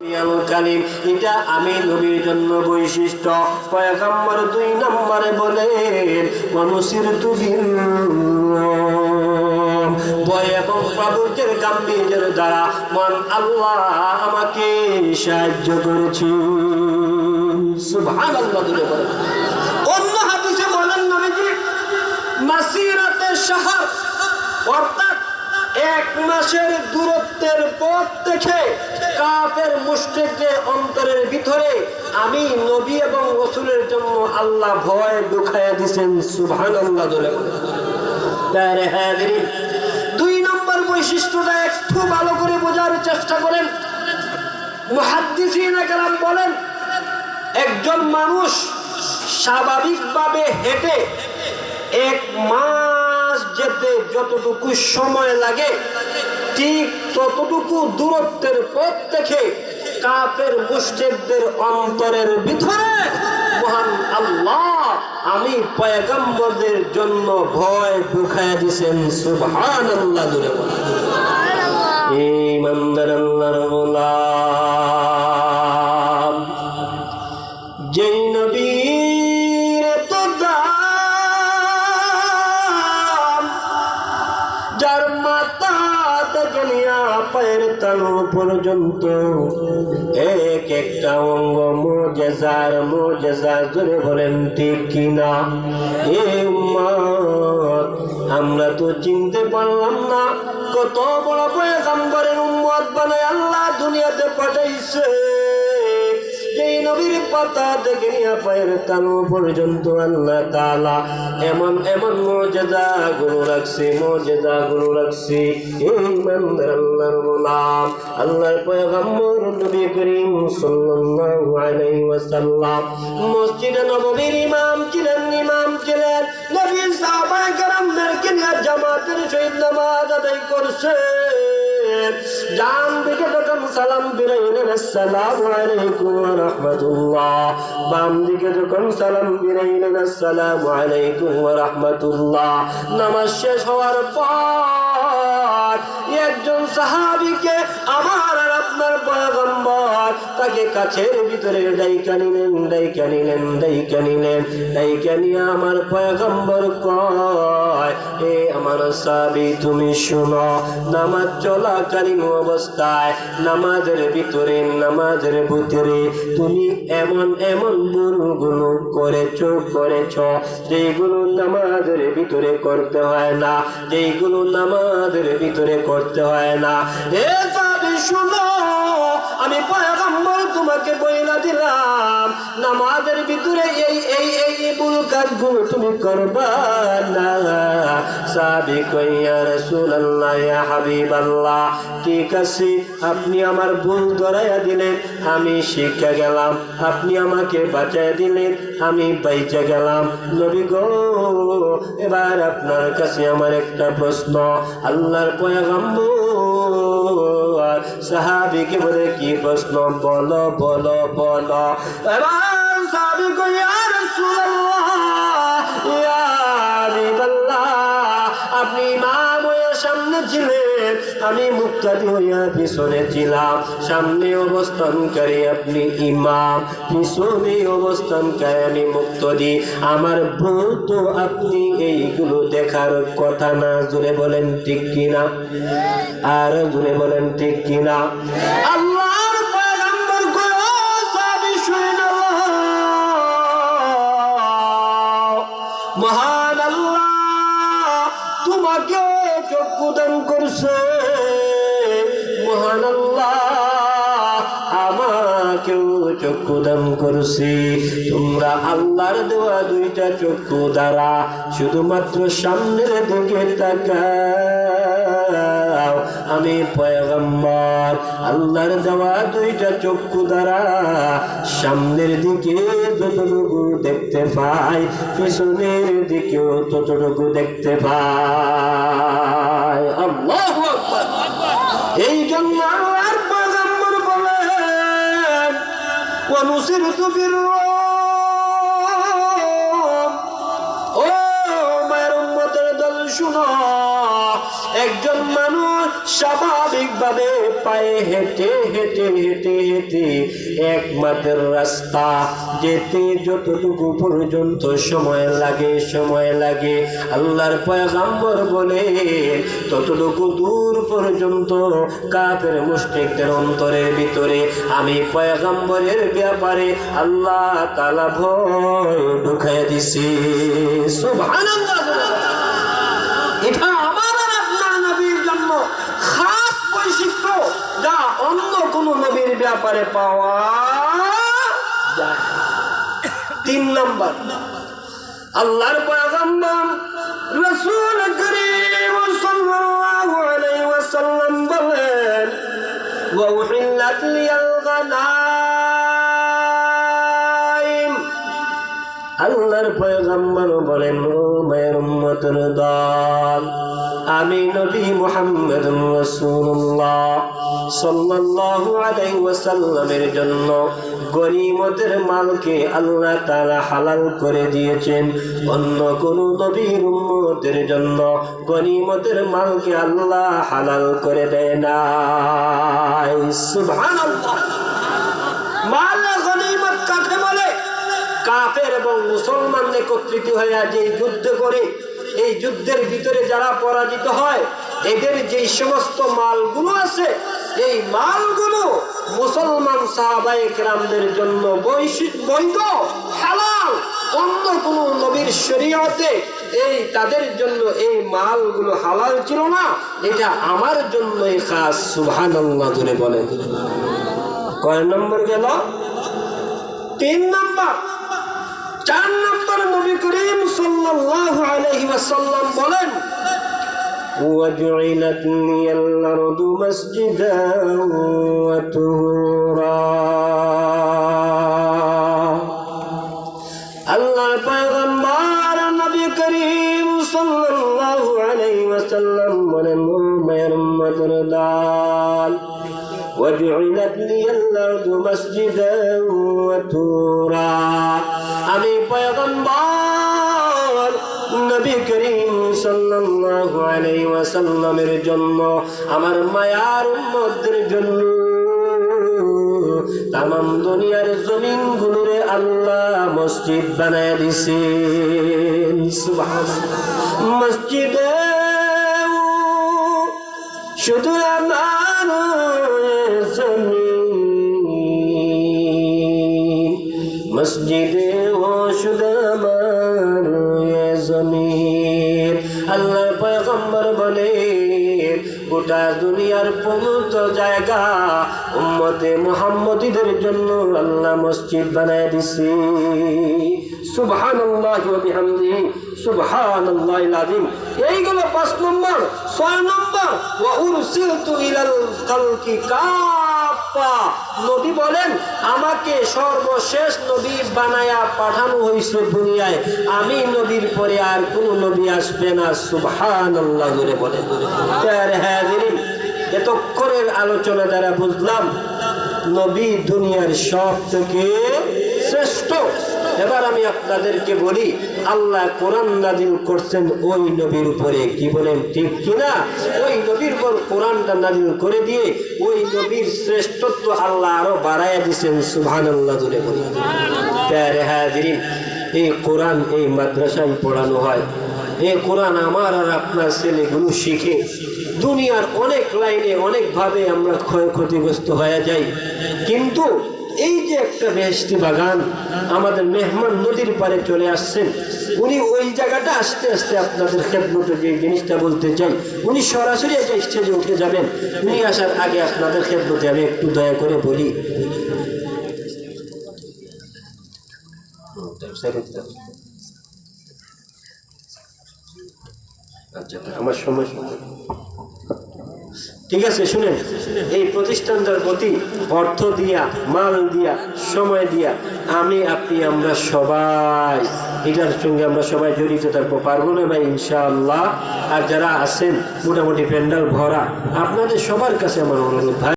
কালিম, এটা আমি নবীর জন্য বৈশিষ্ট্য। পয়গম্বর 2 নম্বরে বলেন অনুসিরতু বিল ভয় এবং প্রভুর গাম্ভীর্যের দ্বারা মন আল্লাহ আমাকে সাহায্য করেছে। সুবহানাল্লাহ বলে বলেন। অন্য হাদিসে বলেন নবীজি মাসিরাতে শাহর, অর্থাৎ 1 মাসের দূরত্বের পথ থেকে কাফের মুশরিকদের অন্তরের ভিতরে আমি নবী এবং রাসূলের জন্য আল্লাহ ভয় ঢুকায়া দিবেন। সুবহানাল্লাহ বলে বলেন। তারে হাজিরিন, 2 নম্বর বৈশিষ্ট্যটা একটু ভালো করে বোঝার চেষ্টা করেন। মুহাদ্দিসিনে কেরাম বলেন একজন মানুষ স্বাভাবিকভাবে হেঁটে 1 মাস যেতে যতটুকু সময় লাগে ঠিক ততটুকু দূরত্বের পথ থেকে কাফের মুশরিকদের অন্তরের ভিতরে মহান আল্লাহ আমি পয়গম্বরদের জন্য ভয় ঢুকায়া দিয়েছেন। সুবহানাল্লাহ জোরে বলেন। ঈমানদার আল্লাহর গোলাম, যেই নবীর তো দাম, যার মাথা থেকে নিয়া পায়ের তালু পর্যন্ত এক একটা অঙ্গ মুজেজা জোরে বলেন ঠিক কিনা? এই উম্মত আমরা তো চিনতে পারলাম না কত বড় পয়গম্বরের উম্মত বানায় আল্লাহ দুনিয়াতে পাঠাইছে। যেই নবীর পাতা থেকে নিয়ে পায়ের তালু পর্যন্ত আল্লাহ তাআলা এমন মুজিজা গুলো রাখছে। ঈমানদার আল্লাহর গোলাম, আল্লাহর পয়গম্বর নবী করিম সাল্লাল্লাহু আলাইহি ওয়াসাল্লাম মসজিদে নববীর ইমাম ছিলেন। নবীর সাহাবায়ে কেরামদেরকে নিয়ে জামাতের সহিত নামাজ আদায় করছেন। ডান দিকে যখন সালাম ফিরাইলেন আসসালামু আলাইকুম ওয়া রাহমাতুল্লাহ, বাম দিকে যখন সালাম ফিরাইলেন আসসালামু আলাইকুম ওয়া রাহমাতুল্লাহ। নামাজ শেষ হওয়ার পর একজন সাহাবীকে আমার আর আপনার পয়গম্বর তাকে কাছের ভিতরে ডাইকা নিয়ে আমার পয়গম্বর কয়, এ আমার সাহাবী তুমি শুনো, নামাজ চলাকালীন অবস্থায় নামাজের ভিতরে তুমি এমন ভুলগুলো করেছ যেগুলো নামাজের ভিতরে করতে হয় না, এ সাহাবী শুনো, আমি পয়গম্বর তোমাকে বইলা দিলাম নামাজের ভিতরে এই ভুল কাজগুলো তুমি করবা না। সাহাবী কই, ইয়া রাসূলুল্লাহ, ইয়া হাবিবাল্লাহ, ঠিক আছে, আপনি আমার ভুল ধরাইয়া দিলেন, আমি শিক্ষা গেলাম, আপনি আমাকে বাঁচাইয়া দিলেন, আমি বাইচা গেলাম। নবী গো, এবার আপনার কাছে আমার একটা প্রশ্ন। আল্লাহর পয়গম্বর সাহাবীকে বলে, কি প্রশ্ন? বলো। এবার সাহাবী কই, ইয়া রাসূলুল্লাহ, ইয়া হাবিবাল্লাহ, আপনি ইমাম হয়ে সামনে ছিলেন, আমি মুক্তাদি হইয়া পিছনে ছিলাম। সামনে অবস্থানকারী আপনি ইমাম, পিছনে অবস্থানকারী আমি মুক্তাদি। আমার ভুল তো আপনি এইগুলো দেখার কথা না। জোরে বলেন ঠিক কিনা? আর জোরে বলেন ঠিক কিনা? আল্লাহর পয়গম্বর কয়, ও সাহাবী শুনো, মহান আল্লাহ তোমাকে চক্ষু দান করছে, মহান আল্লাহ আমাকেও চক্ষু দান করছে। তোমরা আল্লাহর দেওয়া 2টা চক্ষু দ্বারা শুধুমাত্র সামনের দিকে তাকাও। আমি পয়গম্বর আল্লাহর দেওয়া 2টা চক্ষু দ্বারা সামনের দিকে যতটুকু দেখতে পাই, পিছনের দিকেও ততটুকু দেখতে পাই। আল্লাহু আকবার। এই জন্য আল্লাহর পয়গম্বর বলেন, ওয়ানুসিরতু বির-রুম। ও মায়ের উম্মতের দল শুনো, একজন মানুষ স্বাভাবিকভাবে পায়ে হেঁটে হেঁটে হেঁটে হেঁটে একমাত্র রাস্তা, যেতে যতটুকু পর্যন্ত সময় লাগে আল্লাহর পয়গম্বর বলে ততটুকু দূর পর্যন্ত কাফের মুশরিকদের অন্তরের ভিতরে আমি পয়গম্বরের ব্যাপারে আল্লাহ তাআলা ভয় ঢুকাইয়া দিছি। সুবহানাল্লাহ। এটা আমার আর আপনার নবীর জন্য খাস বৈশিষ্ট্য, যা অন্য কোন নবীর ব্যাপারে পাওয়া যায়। 3 নম্বর, আল্লাহর পয়গম্বর রাসূল করিম সাল্লাল্লাহু আলাইহি ওয়াসাল্লাম বলেন, ওয়া উহিল্লাত লিয়াল গানাইম। আল্লাহর পয়গম্বর বলেন, ও মায়ের উম্মতের দল, আমি নবী মুহাম্মদ রাসূলুল্লাহ সাল্লাল্লাহু আলাইহি ওয়াসাল্লামের জন্য গনিমতের মালকে আল্লাহ তাআলা হালাল করে দিয়েছেন। অন্য কোন নবীর উম্মতের জন্য গনিমতের মালকে আল্লাহ হালাল করে দেয় না। সুবহানাল্লাহ। মাল গনিমত কাকে বলে? কাফের এবং মুসলমান একত্রিত হয়ে যে যুদ্ধ করে, এই যুদ্ধের ভিতরে যারা পরাজিত হয়, এদের যে সমস্ত মালগুলো আছে, এই মালগুলো মুসলমান সাহাবায়ে কেরামদের জন্য বৈধ, হালাল। অন্য কোন নবীর শরীয়তে এই তাদের জন্য এই মালগুলো হালাল ছিল না। এটা আমার জন্যই খাস। সুবহানাল্লাহ জোরে বলেন। কয় নম্বর গেল? 3 নম্বর। 4 নম্বর, নবী করিম সাল্লাল্লাহু আলাইহি ওয়াসাল্লাম বলেন, وَجُعِلَتْ لِيَ الْأَرْضُ مَسْجِدًا وَطُهُورًا। আল্লাহর পয়গম্বর নবী করিম সাল্লাল্লাহু আলাইহি ওয়াসাল্লাম বলেন, ও মায়ের উম্মতের দল, وَجُعِلَتْ لِيَ الْأَرْضُ مَسْجِدًا وَطُهُورًا। আমি পয়গম্বর নবী করিম সাল্লাল্লাহু আলাইহি ওয়াসাল্লামের জন্য, আমার মায়ার উম্মতদের জন্য তামাম দুনিয়ার জমিনগুলোরে আল্লাহ মসজিদ বানায় দিয়েছেন। সুবহানাল্লাহ। মসজিদে শুধু আমার জমিন, মসজিদে ও শুধু আমার জমিন। আল্লাহর পয়গম্বর বলে, গোটা দুনিয়ার পবিত্র জায়গা উম্মতে মুহাম্মদীদের জন্য আল্লাহ মসজিদ বানায় দিছে। সুবহানাল্লাহি ওয়া বিহামদিহি সুবহানাল্লাহিল আযীম। এইগুলো 5 নম্বর। 6 নম্বর, ওয়া উরসিলতু ইলাল খালকি কাফা। নবী বলেন, আমাকে সর্বশেষ নবী বানায়া পাঠানো হয়েছে দুনিয়ায়। আমি নবীর পরে আর কোন নবী আসবে না। সুবহানাল্লাহ জোরে বলেন। প্যারে হাজিরিন, এতক্ষণের আলোচনা দ্বারা বুঝলাম নবী দুনিয়ার সব থেকে শ্রেষ্ঠ। এবার আমি আপনাদেরকে বলি, আল্লাহ কোরআন নাজিল করছেন ওই নবীর উপরে, কি বলেন ঠিক কিনা? ওই নবীর উপর কোরআনটা নাজিল করে দিয়ে ওই নবীর শ্রেষ্ঠত্ব আল্লাহ আরো বাড়াইয়া দিয়েছেন। সুবহানাল্লাহ জোরে বলেন। প্যারে হাজিরিন, এই কোরআন এই মাদ্রাসায় পড়ানো হয়। এই কোরআন আমার আর আপনার ছেলেগুলো শিখে দুনিয়ার অনেক লাইনে অনেকভাবে আমরা ক্ষয়ক্ষতিগ্রস্ত হয়ে যাই। কিন্তু এই যে একটা বেহেশতি বাগান, আমাদের মেহমান নদীর পারে চলে আসছেন, উনি ওই জায়গাটা আস্তে আস্তে আপনাদের খেদমতে যে জিনিসটা বলতে চাই, উনি সরাসরি একটা স্টেজে উঠে যাবেন। উনি আসার আগে আপনাদের খেদমতে আমি একটু দয়া করে বলি, আচ্ছা আমার সময় ঠিক আছে, শুনেন। এই প্রতিষ্ঠানটার প্রতি অর্থ দিয়া, মাল দিয়া, সময় দিয়া আমি আপনি আমরা সবাই এটার সঙ্গে আমরা সবাই জড়িত থাকবো, পারবো না ভাই ইনশাআল্লাহ। আর যারা আছেন মোটামুটি প্যান্ডাল ভরা, আপনাদের সবার কাছে আমার অনুরোধ ভাই,